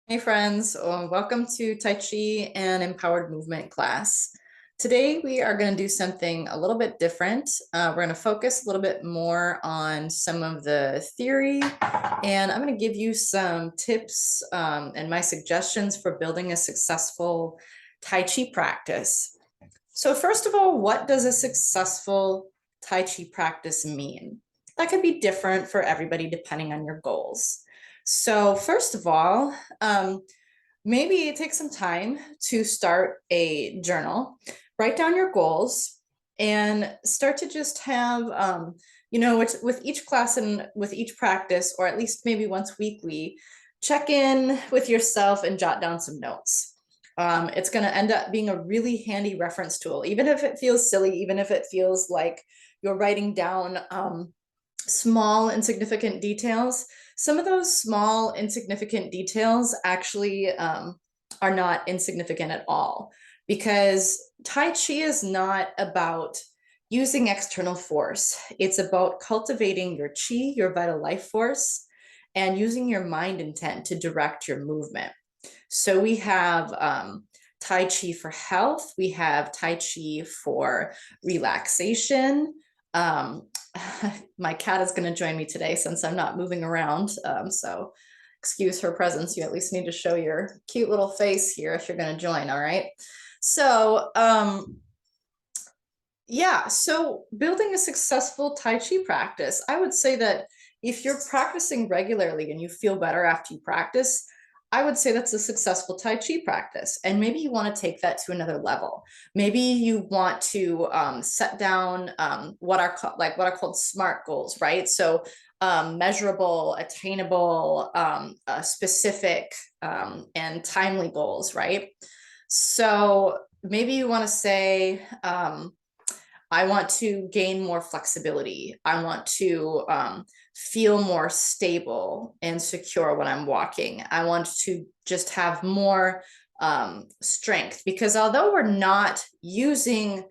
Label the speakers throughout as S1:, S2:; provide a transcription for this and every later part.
S1: Hey friends, welcome to Tai Chi and Empowered Movement class. Today we are going to do something a little bit different. We're going to focus a little bit more on some of the theory, and I'm going to give you some tips and my suggestions for building a successful Tai Chi practice. So first of all, what does a successful Tai Chi practice mean? That could be different for everybody depending on your goals. So first of all, maybe take some time to start a journal, write down your goals, and start to just have, with each class and with each practice, or at least maybe once weekly, check in with yourself and jot down some notes. It's going to end up being a really handy reference tool, even if it feels silly, even if it feels like you're writing down small, insignificant details. Some of those small, insignificant details actually are not insignificant at all, because Tai Chi is not about using external force. It's about cultivating your chi, your vital life force, and using your mind intent to direct your movement. So we have Tai Chi for health, we have Tai Chi for relaxation. Um, my cat is going to join me today since I'm not moving around. So excuse her presence. You at least need to show your cute little face here if you're going to join. All right. So, yeah, so building a successful Tai Chi practice, I would say that if you're practicing regularly and you feel better after you practice, I would say that's a successful Tai Chi practice. And maybe you want to take that to another level. Maybe you want to set down what are called SMART goals, right? So measurable, attainable, specific, and timely goals, right? So maybe you want to say, I want to gain more flexibility. I want to feel more stable and secure when I'm walking. I want to just have more strength, because although we're not using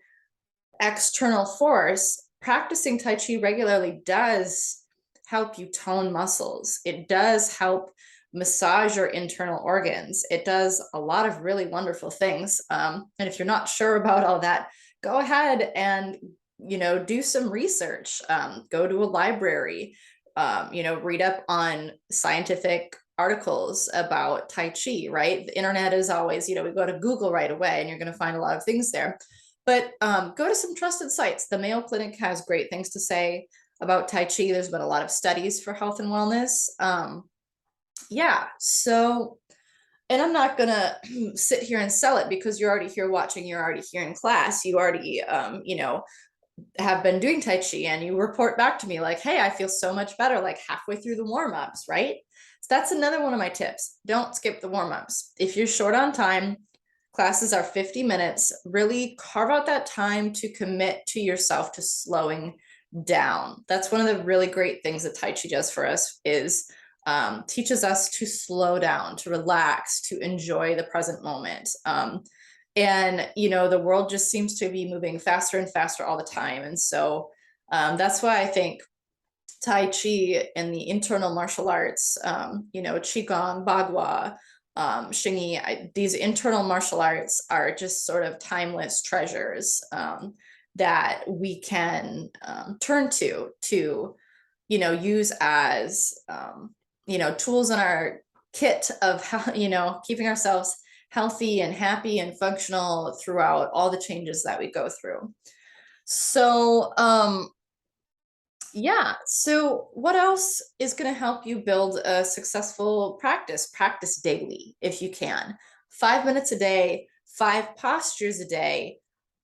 S1: external force, practicing Tai Chi regularly does help you tone muscles. It does help massage your internal organs. It does a lot of really wonderful things. And if you're not sure about all that, go ahead and do some research. Go to a library. Read up on scientific articles about Tai Chi, right? The internet is always, we go to Google right away and you're going to find a lot of things there. But go to some trusted sites. The Mayo Clinic has great things to say about Tai Chi. There's been a lot of studies for health and wellness. Yeah, so, and I'm not gonna sit here and sell it because you're already here watching, you're already here in class, you already, have been doing Tai Chi, and you report back to me like, hey, I feel so much better like halfway through the warm-ups, right? So that's another one of my tips. Don't skip the warm-ups. If you're short on time, classes are 50 minutes. Really carve out that time to commit to yourself to slowing down. That's one of the really great things that Tai Chi does for us, is teaches us to slow down, to relax, to enjoy the present moment. And the world just seems to be moving faster and faster all the time. And so that's why I think Tai Chi and the internal martial arts, Qigong, Bagua, Xingyi, these internal martial arts are just sort of timeless treasures that we can turn to, use as, tools in our kit of how, keeping ourselves healthy and happy and functional throughout all the changes that we go through. So, yeah. So, what else is going to help you build a successful practice? Practice daily if you can. 5 minutes a day, 5 postures a day.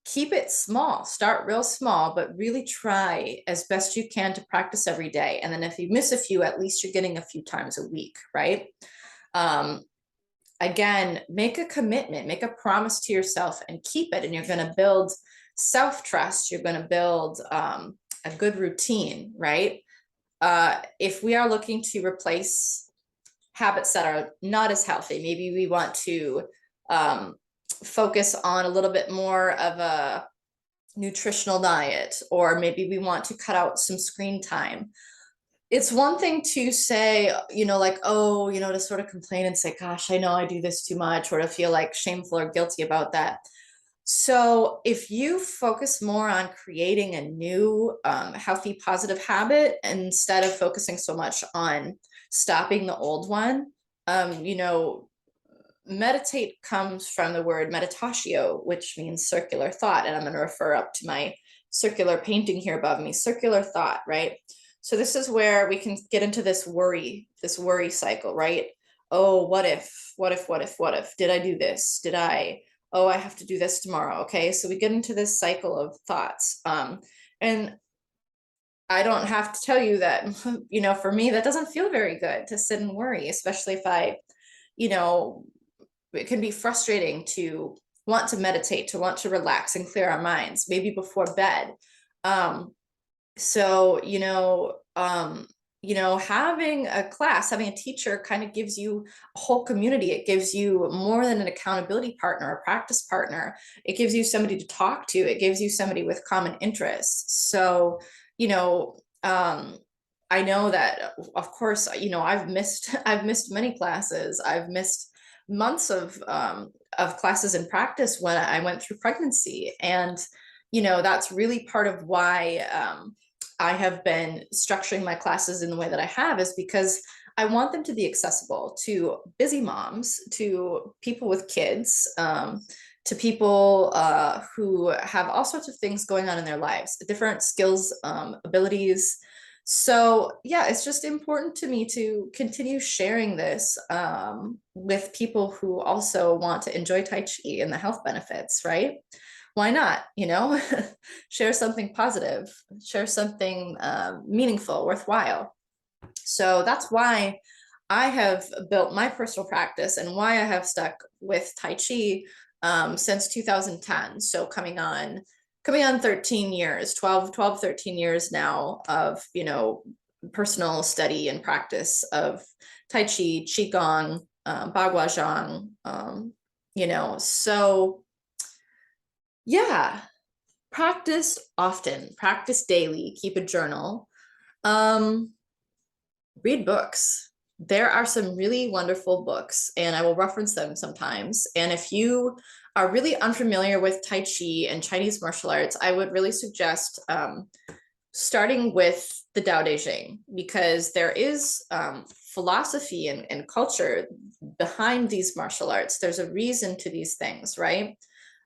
S1: Keep it small. Start real small, but really try as best you can to practice every day. And then if you miss a few, at least you're getting a few times a week, right? Um, Again, make a commitment, make a promise to yourself and keep it. And you're going to build self-trust. You're going to build a good routine, right? If we are looking to replace habits that are not as healthy, maybe we want to focus on a little bit more of a nutritional diet, or maybe we want to cut out some screen time. It's one thing to say, like, oh, to sort of complain and say, gosh, I know I do this too much, or to feel like shameful or guilty about that. So if you focus more on creating a new healthy, positive habit instead of focusing so much on stopping the old one, meditate comes from the word meditatio, which means circular thought. And I'm going to refer up to my circular painting here above me, circular thought, right? So this is where we can get into this worry cycle, right? Oh, what if, did I do this? Oh, I have to do this tomorrow. Okay. So we get into this cycle of thoughts. And I don't have to tell you that, for me, that doesn't feel very good to sit and worry, especially if you know, it can be frustrating to want to meditate, to want to relax and clear our minds, maybe before bed. So, having a class, having a teacher kind of gives you a whole community. It gives you more than an accountability partner, a practice partner. It gives you somebody to talk to. It gives you somebody with common interests. So, you know, I know that, of course, I've missed many classes. I've missed months of classes in practice when I went through pregnancy. And, that's really part of why I have been structuring my classes in the way that I have, is because I want them to be accessible to busy moms, to people with kids, to people who have all sorts of things going on in their lives, different skills, abilities. So yeah, it's just important to me to continue sharing this with people who also want to enjoy Tai Chi and the health benefits, right? Why not, share something positive, share something meaningful, worthwhile. So that's why I have built my personal practice and why I have stuck with Tai Chi since 2010. So coming on 13 years, 13 years now of, personal study and practice of Tai Chi, Qigong, Bagua Zhang, so yeah, practice often, practice daily, keep a journal. Read books. There are some really wonderful books, and I will reference them sometimes. And if you are really unfamiliar with Tai Chi and Chinese martial arts, I would really suggest starting with the Tao Te Ching, because there is philosophy and culture behind these martial arts. There's a reason to these things, right?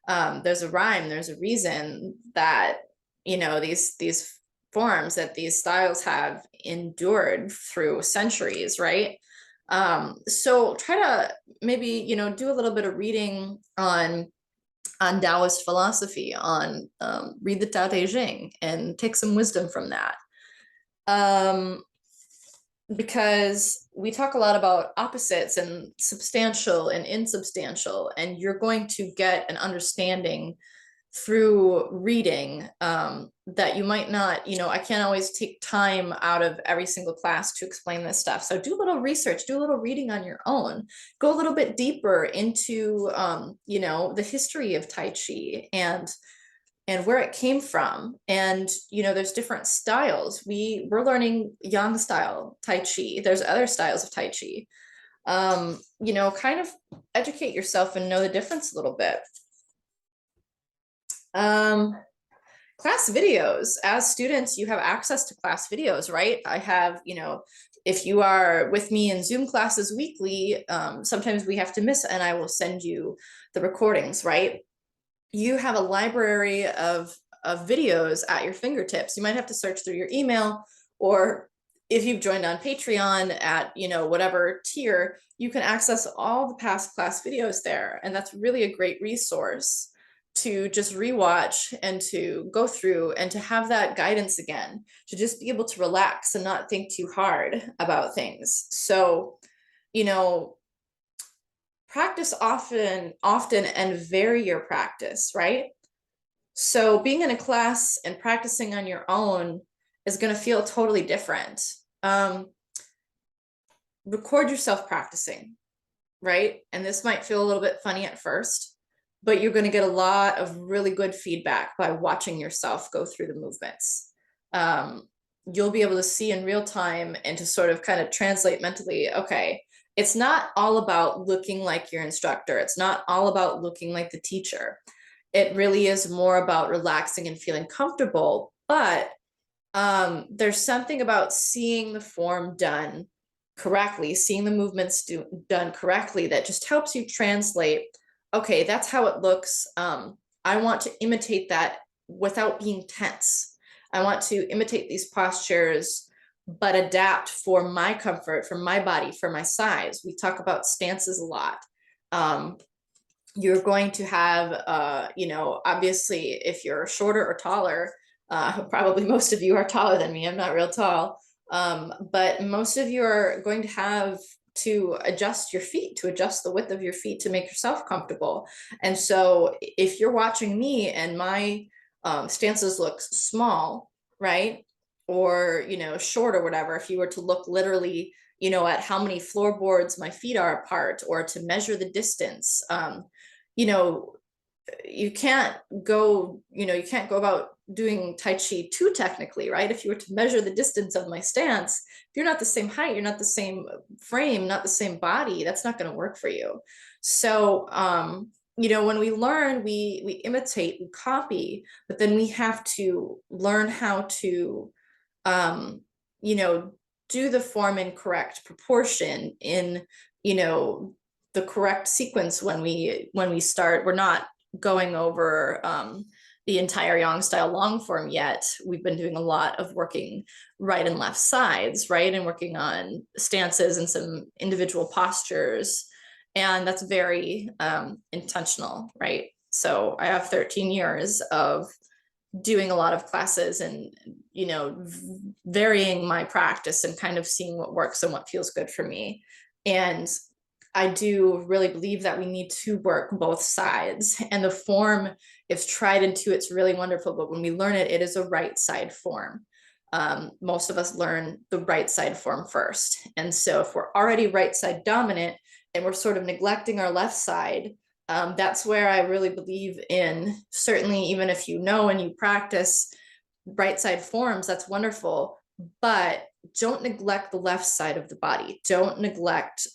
S1: There's a rhyme, there's a reason that, these forms, that these styles have endured through centuries, right? So try to maybe, do a little bit of reading on Taoist philosophy, on read the Tao Te Ching and take some wisdom from that. Because we talk a lot about opposites and substantial and insubstantial, and you're going to get an understanding through reading that you might not, I can't always take time out of every single class to explain this stuff. So do a little research, do a little reading on your own, go a little bit deeper into, the history of Tai Chi and where it came from. And, there's different styles. We're learning Yang style Tai Chi. There's other styles of Tai Chi. Kind of educate yourself and know the difference a little bit. Class videos. As students, you have access to class videos, right? I have, if you are with me in Zoom classes weekly, sometimes we have to miss, and I will send you the recordings, right? You have a library of videos at your fingertips. You might have to search through your email, or if you've joined on Patreon at, whatever tier, you can access all the past class videos there. And that's really a great resource to just rewatch and to go through and to have that guidance again, to just be able to relax and not think too hard about things. So, practice often, and vary your practice, right? So being in a class and practicing on your own is going to feel totally different. Record yourself practicing, right? And this might feel a little bit funny at first, but you're going to get a lot of really good feedback by watching yourself go through the movements. you'll be able to see in real time and to sort of kind of translate mentally, okay, it's not all about looking like your instructor. It's not all about looking like the teacher. It really is more about relaxing and feeling comfortable. But there's something about seeing the form done correctly, seeing the movements done correctly that just helps you translate, okay, that's how it looks. I want to imitate that without being tense. I want to imitate these postures, but adapt for my comfort, for my body, for my size. We talk about stances a lot. You're going to have, obviously, if you're shorter or taller, probably most of you are taller than me. I'm not real tall. But most of you are going to have to adjust your feet, to adjust the width of your feet to make yourself comfortable. And so if you're watching me and my stances look small, right? Or, short or whatever, if you were to look literally, at how many floorboards my feet are apart, or to measure the distance, you know, you can't go about doing Tai Chi too technically, right? If you were to measure the distance of my stance, if you're not the same height, you're not the same frame, not the same body, that's not going to work for you. So, when we learn, we imitate, we copy, but then we have to learn how to, um, you know, do the form in correct proportion, in, the correct sequence when we start. We're not going over the entire yang style long form yet. We've been doing a lot of working right and left sides, right, and working on stances and some individual postures, and that's very intentional, right? So I have 13 years of doing a lot of classes and varying my practice and kind of seeing what works and what feels good for me. And I do really believe that we need to work both sides, and the form, if tried into, it's really wonderful, but when we learn it, it is a right side form. Most of us learn the right side form first, and so if we're already right side dominant and we're sort of neglecting our left side, that's where I really believe in, certainly, even if and you practice right side forms, that's wonderful, but don't neglect the left side of the body. Don't neglect,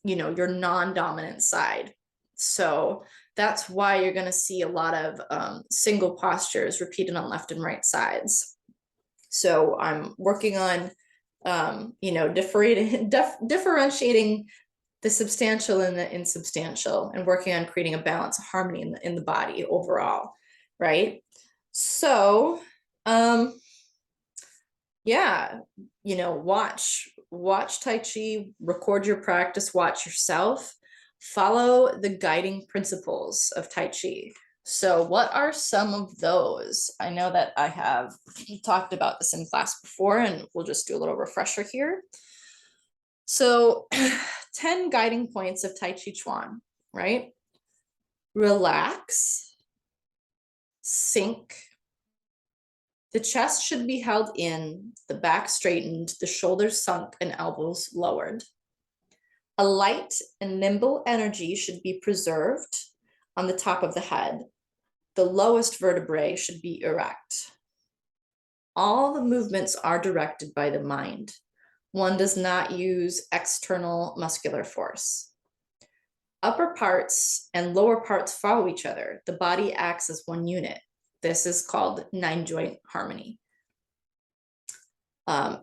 S1: your non-dominant side. So that's why you're going to see a lot of single postures repeated on left and right sides. So I'm working on, differentiating the substantial and the insubstantial, and working on creating a balance, a harmony in the body overall, right? So, yeah, watch Tai Chi, record your practice, watch yourself, follow the guiding principles of Tai Chi. So what are some of those? I know that I have talked about this in class before, and we'll just do a little refresher here. So 10 guiding points of Tai Chi Chuan, right? Relax, sink. The chest should be held in, the back straightened, the shoulders sunk, and elbows lowered. A light and nimble energy should be preserved on the top of the head. The lowest vertebrae should be erect. All the movements are directed by the mind. One does not use external muscular force. Upper parts and lower parts follow each other. The body acts as one unit. This is called 9-joint harmony.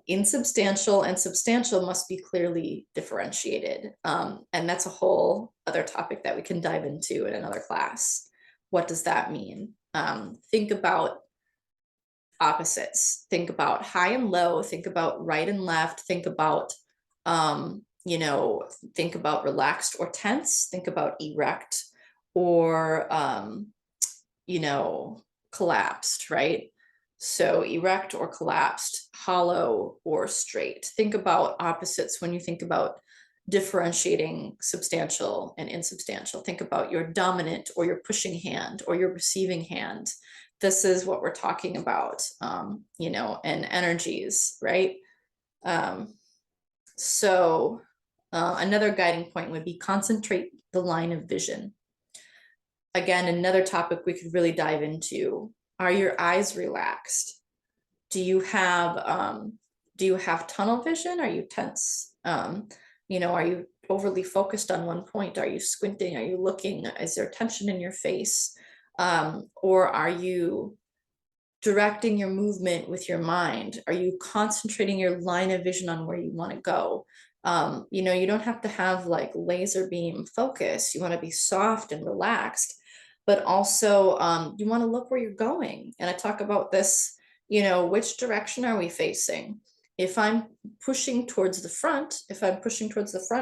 S1: Insubstantial and substantial must be clearly differentiated. And that's a whole other topic that we can dive into in another class. What does that mean? Think about opposites. Think about high and low. Think about right and left. Think about, think about relaxed or tense. Think about erect or, collapsed, right? So erect or collapsed, hollow or straight. Think about opposites when you think about differentiating substantial and insubstantial. Think about your dominant or your pushing hand or your receiving hand. This is what we're talking about, and energies, right? So another guiding point would be concentrate the line of vision. Again, another topic we could really dive into. Are your eyes relaxed? Do you have tunnel vision? Are you tense? Are you overly focused on one point? Are you squinting? Are you looking? Is there tension in your face? Or are you directing your movement with your mind? Are you concentrating your line of vision on where you want to go? You don't have to have like laser beam focus. You want to be soft and relaxed, but also you want to look where you're going. And I talk about this, which direction are we facing? If I'm pushing towards the front,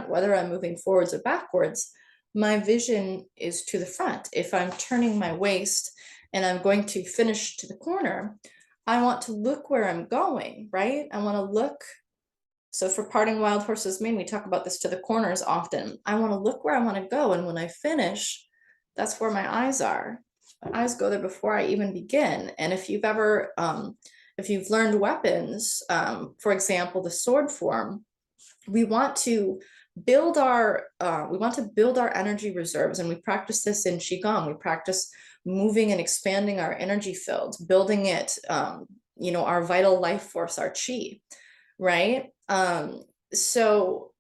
S1: whether I'm moving forwards or backwards, my vision is to the front. If I'm turning my waist and I'm going to finish to the corner, I want to look where I'm going, right? I want to look. So for Parting Wild Horses Mane, we talk about this to the corners often. I want to look where I want to go. And when I finish, that's where my eyes are. My eyes go there before I even begin. And if you've learned weapons, for example, the sword form, we want to build our energy reserves, and we practice this in Qigong. We practice moving and expanding our energy field, building it, our vital life force, our qi, right? So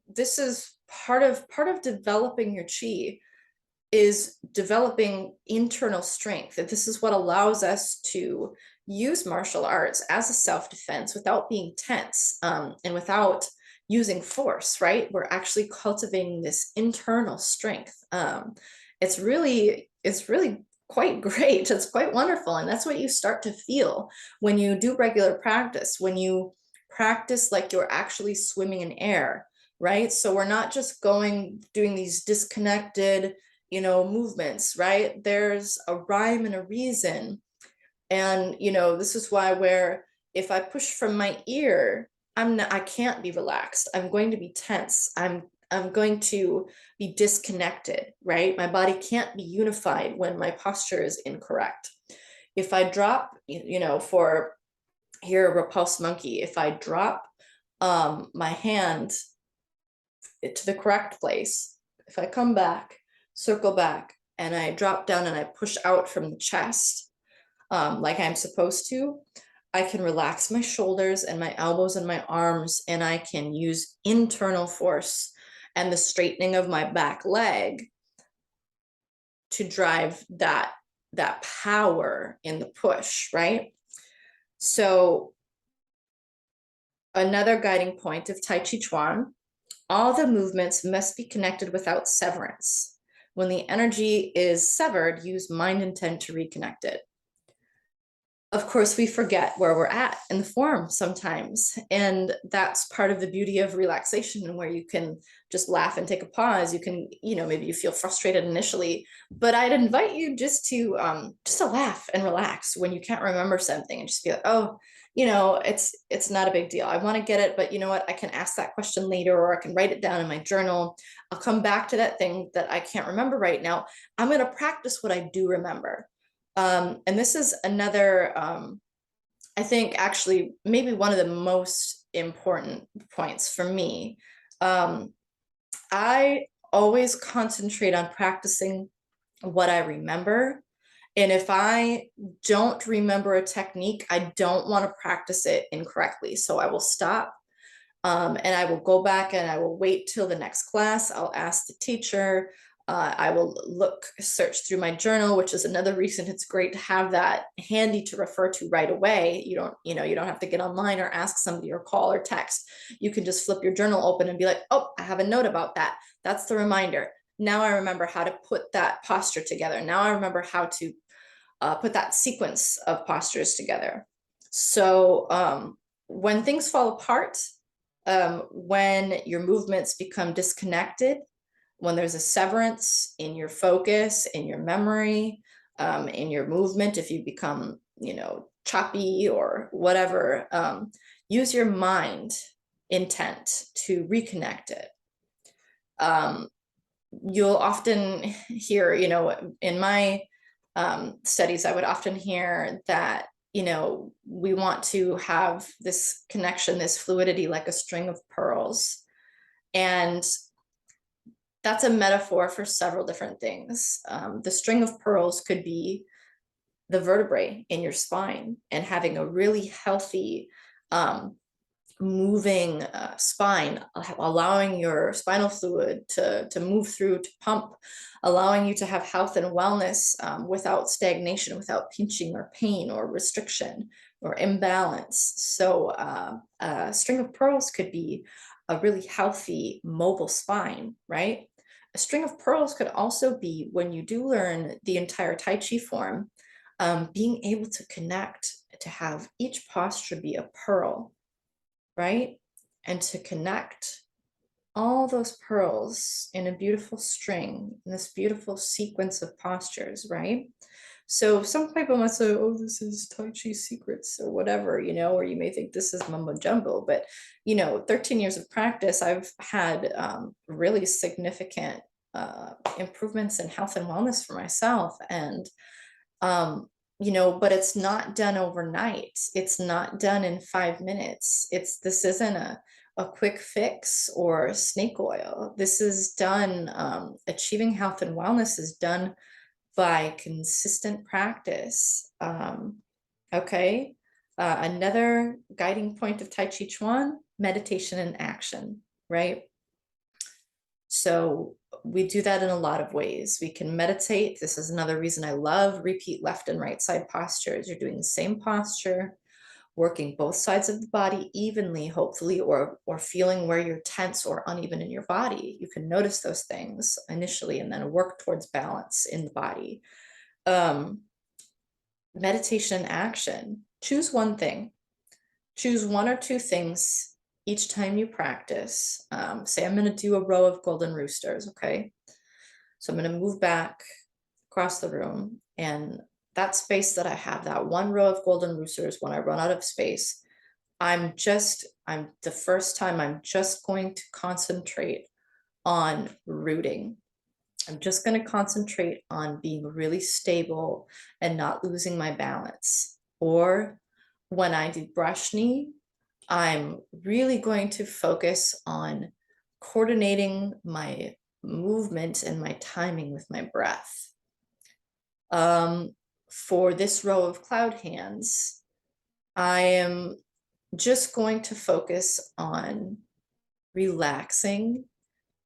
S1: this is part of developing your qi, is developing internal strength. And this is what allows us to use martial arts as a self-defense without being tense, and without using force, right? We're actually cultivating this internal strength. It's really quite great. It's quite wonderful. And that's what you start to feel when you do regular practice, when you practice like you're actually swimming in air, right? So we're not just doing these disconnected, movements, right? There's a rhyme and a reason. And, this is why where if I push from my ear, I can't be relaxed. I'm going to be tense. I'm going to be disconnected, right? My body can't be unified when my posture is incorrect. If I drop, for here, a repulsed monkey, if I drop my hand to the correct place, if I come back, circle back, and I drop down and I push out from the chest, like I'm supposed to, I can relax my shoulders and my elbows and my arms, and I can use internal force and the straightening of my back leg to drive that power in the push, right? So another guiding point of Tai Chi Chuan, all the movements must be connected without severance. When the energy is severed, use mind intent to reconnect it. Of course, we forget where we're at in the form sometimes. And that's part of the beauty of relaxation, and where you can just laugh and take a pause. You can, maybe you feel frustrated initially, but I'd invite you just to laugh and relax when you can't remember something, and just be like, oh, it's not a big deal. I want to get it, but you know what? I can ask that question later, or I can write it down in my journal. I'll come back to that thing that I can't remember right now. I'm going to practice what I do remember. And this is another, I think actually maybe one of the most important points for me. I always concentrate on practicing what I remember. And if I don't remember a technique, I don't want to practice it incorrectly. So I will stop, and I will go back and I will wait till the next class. I'll ask the teacher. I will search through my journal, which is another reason it's great to have that handy to refer to right away. You don't have to get online or ask somebody or call or text. You can just flip your journal open and be like, oh, I have a note about that. That's the reminder. Now I remember how to put that posture together. Now I remember how to put that sequence of postures together. So when things fall apart, when your movements become disconnected, when there's a severance in your focus, in your memory, in your movement, if you become, choppy or whatever, use your mind intent to reconnect it. You'll often hear, in my studies, I would often hear that, we want to have this connection, this fluidity, like a string of pearls. And that's a metaphor for several different things. The string of pearls could be the vertebrae in your spine and having a really healthy, moving spine, allowing your spinal fluid to move through, to pump, allowing you to have health and wellness without stagnation, without pinching or pain or restriction or imbalance. So a string of pearls could be a really healthy, mobile spine, right? A string of pearls could also be, when you do learn the entire Tai Chi form, being able to connect, to have each posture be a pearl, right? And to connect all those pearls in a beautiful string, in this beautiful sequence of postures, right? So some people might say, oh, this is Tai Chi secrets or whatever, you know, or you may think this is mumbo jumbo, but, you know, 13 years of practice, I've had really significant improvements in health and wellness for myself. And you know, but it's not done overnight. It's not done in 5 minutes. This isn't a quick fix or snake oil. This is done, achieving health and wellness is done by consistent practice. Okay. Another guiding point of Tai Chi Chuan, meditation and action, right? So we do that in a lot of ways. We can meditate. This is another reason I love repeat left and right side postures. You're doing the same posture, working both sides of the body evenly, hopefully, or feeling where you're tense or uneven in your body. You can notice those things initially and then work towards balance in the body. Meditation action. Choose one thing. Choose one or two things each time you practice. Say I'm going to do a row of golden roosters, okay? So I'm going to move back across the room, and that space that I have, that one row of golden roosters, when I run out of space, the first time I'm just going to concentrate on rooting. I'm just going to concentrate on being really stable and not losing my balance. Or when I do brush knee, I'm really going to focus on coordinating my movement and my timing with my breath. For this row of cloud hands, I am just going to focus on relaxing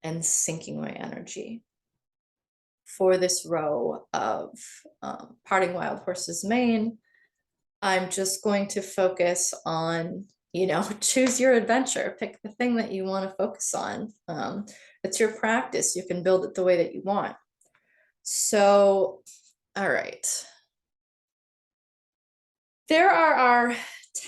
S1: and syncing my energy. For this row of parting wild horse's mane, I'm just going to focus on, you know, choose your adventure, pick the thing that you want to focus on. It's your practice. You can build it the way that you want. So, all right. There are our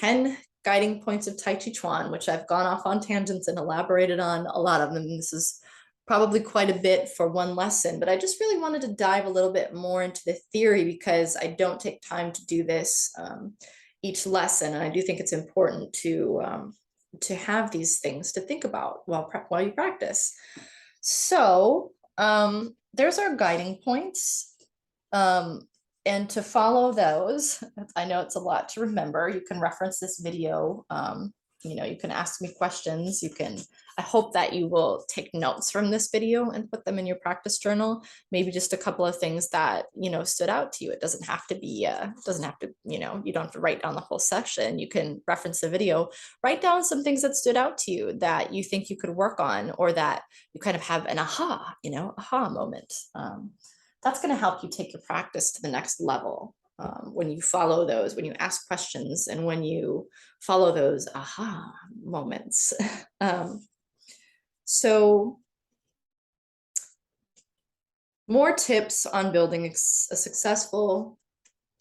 S1: 10 guiding points of Tai Chi Chuan, which I've gone off on tangents and elaborated on a lot of them. This is probably quite a bit for one lesson, but I just really wanted to dive a little bit more into the theory because I don't take time to do this each lesson. And I do think it's important to have these things to think about while you practice. So there's our guiding points. And to follow those, I know it's a lot to remember. You can reference this video. You know, you can ask me questions. I hope that you will take notes from this video and put them in your practice journal. Maybe just a couple of things that, you know, stood out to you. It doesn't have to be, you know, you don't have to write down the whole session. You can reference the video, write down some things that stood out to you that you think you could work on, or that you kind of have an aha moment. That's going to help you take your practice to the next level. When you follow those, when you ask questions, and when you follow those aha moments. So more tips on building a successful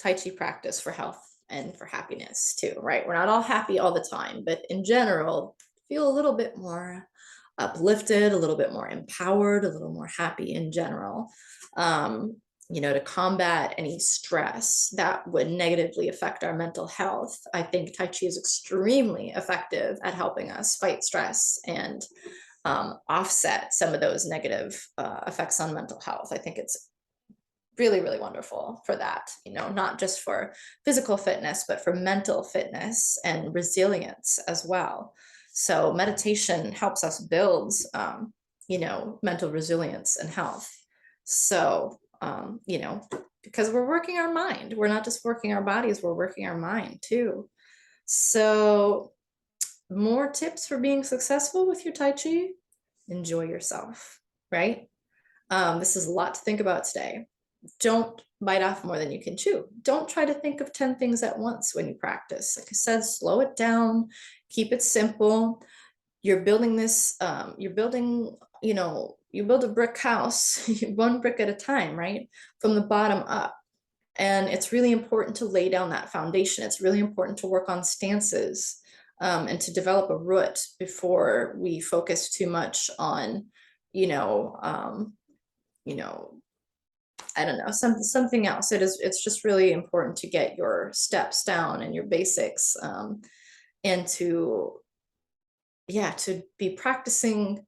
S1: Tai Chi practice for health and for happiness too, right? We're not all happy all the time, but in general, feel a little bit more uplifted, a little bit more empowered, a little more happy in general. You know, to combat any stress that would negatively affect our mental health. I think Tai Chi is extremely effective at helping us fight stress and offset some of those negative effects on mental health. I think it's really, really wonderful for that, you know, not just for physical fitness, but for mental fitness and resilience as well. So meditation helps us build, you know, mental resilience and health. So you know, because we're working our mind. We're not just working our bodies, we're working our mind too. So more tips for being successful with your Tai Chi: enjoy yourself, right? This is a lot to think about today. Don't bite off more than you can chew. Don't try to think of 10 things at once when you practice. Like I said, slow it down, keep it simple. You're building this, you're building, you know, you build a brick house, one brick at a time, right? From the bottom up. And it's really important to lay down that foundation. It's really important to work on stances, and to develop a root before we focus too much on, you know, you know, I don't know, something else. It's just really important to get your steps down and your basics, and to, yeah, to be practicing.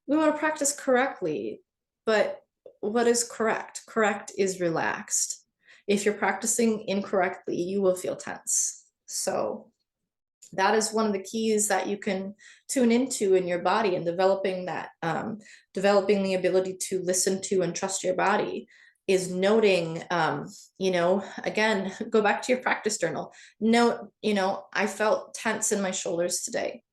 S1: We want to practice correctly, but what is correct? Correct is relaxed. If you're practicing incorrectly, you will feel tense. So that is one of the keys that you can tune into in your body, and developing that, developing the ability to listen to and trust your body is noting, you know, again, go back to your practice journal. Note, you know, I felt tense in my shoulders today.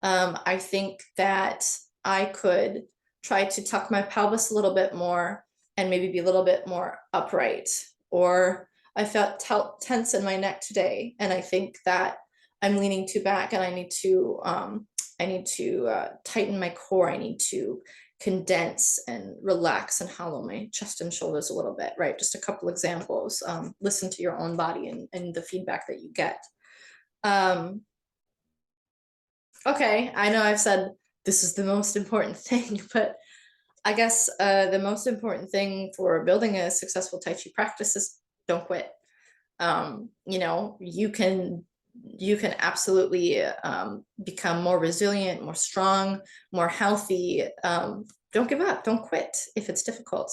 S1: I think that I could try to tuck my pelvis a little bit more and maybe be a little bit more upright. Or I felt tense in my neck today, and I think that I'm leaning too back, and I need to tighten my core. I need to condense and relax and hollow my chest and shoulders a little bit, right? Just a couple examples. Listen to your own body and the feedback that you get. Okay, I know I've said this is the most important thing, but I guess the most important thing for building a successful Tai Chi practice is don't quit. You know, you can absolutely become more resilient, more strong, more healthy. Don't give up, don't quit if it's difficult.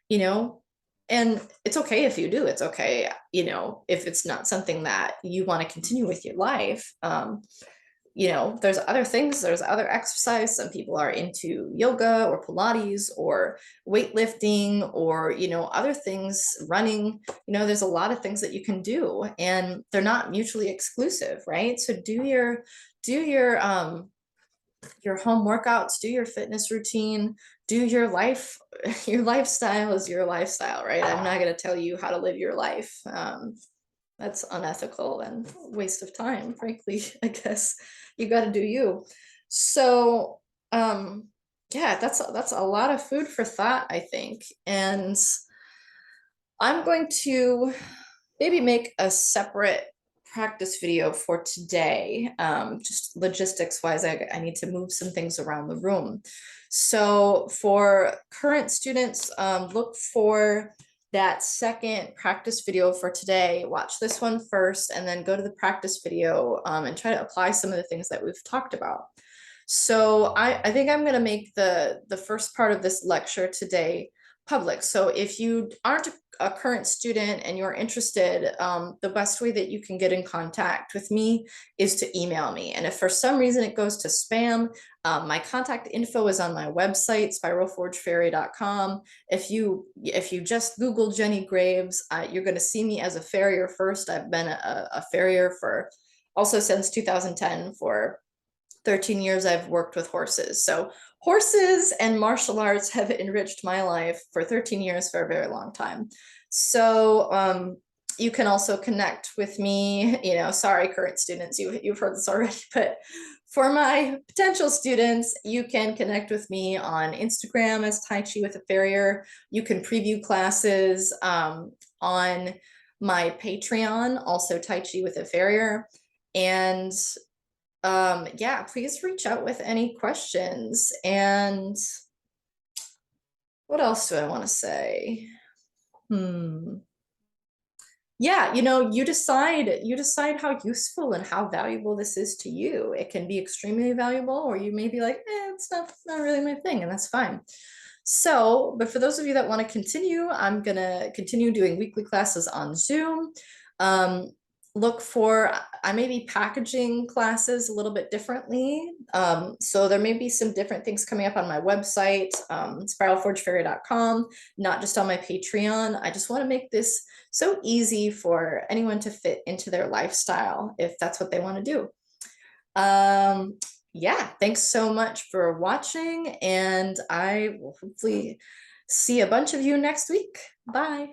S1: You know, and it's okay if you do. It's okay, you know, if it's not something that you want to continue with your life. You know, there's other things, there's other exercise. Some people are into yoga or Pilates or weightlifting or, you know, other things, running. You know, there's a lot of things that you can do, and they're not mutually exclusive, right? So do your home workouts, do your fitness routine, do your life. Your lifestyle is your lifestyle, right? I'm not going to tell you how to live your life. That's unethical and waste of time, frankly. I guess you got to do you. So yeah, that's a lot of food for thought, I think. And I'm going to maybe make a separate practice video for today. Just logistics wise, I need to move some things around the room. So for current students, look for that second practice video for today. Watch this one first and then go to the practice video, and try to apply some of the things that we've talked about. So I think I'm going to make the first part of this lecture today public. So if you aren't a current student and you're interested, the best way that you can get in contact with me is to email me. And if for some reason it goes to spam, my contact info is on my website, spiralforgefairy.com. If you just Google Jenny Graves, you're going to see me as a farrier first. I've been a farrier for also since 2010. For 13 years I've worked with horses. So horses and martial arts have enriched my life for 13 years, for a very long time. So you can also connect with me, you know, sorry, current students, you've heard this already, but for my potential students, you can connect with me on Instagram as Tai Chi with a Farrier. You can preview classes on my Patreon, also Tai Chi with a Farrier. And yeah, please reach out with any questions. And what else do I want to say? Yeah, you know, you decide how useful and how valuable this is to you. It can be extremely valuable, or you may be like, it's not really my thing, and that's fine. So, but for those of you that want to continue, I'm gonna continue doing weekly classes on Zoom. look for, I may be packaging classes a little bit differently. So there may be some different things coming up on my website, spiralforgefairy.com, not just on my Patreon. I just want to make this so easy for anyone to fit into their lifestyle if that's what they want to do. Yeah, thanks so much for watching, and I will hopefully see a bunch of you next week. Bye.